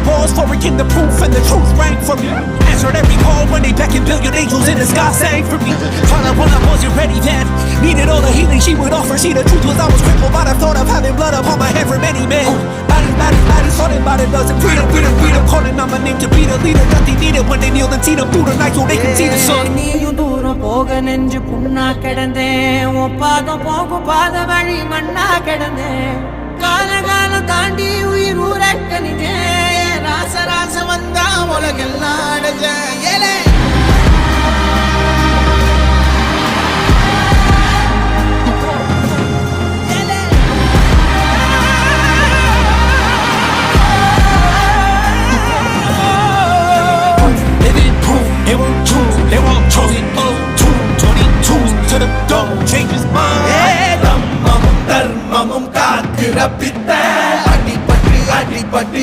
walls for a king, the proof and the truth rang from me. Answered every call when they beckoned, billion angels in the sky sang for me. Found out when I wasn't ready then, needed all the healing she would offer. See, the truth was I was crippled by the thought of having blood upon my head for many men. Bodies, thought about it doesn't freedom, calling on my name to be the leader that they needed when they kneeled and seen them through the night so they could see the sun. நீயும் தூரம் போக நெஞ்சு புண்ணா கிடந்தேன், உன் பாதம் போகும் பாத வழி மண்ணா கிடந்தேன், காலம் தாண்டி உயிர் ஊரக்கணிஞ்சேன், ராச வந்தா உலகெல்லாம் அடைஞ்சேன். ஏலே தர்மமும் காக்கிற பித்த அடிபட்டு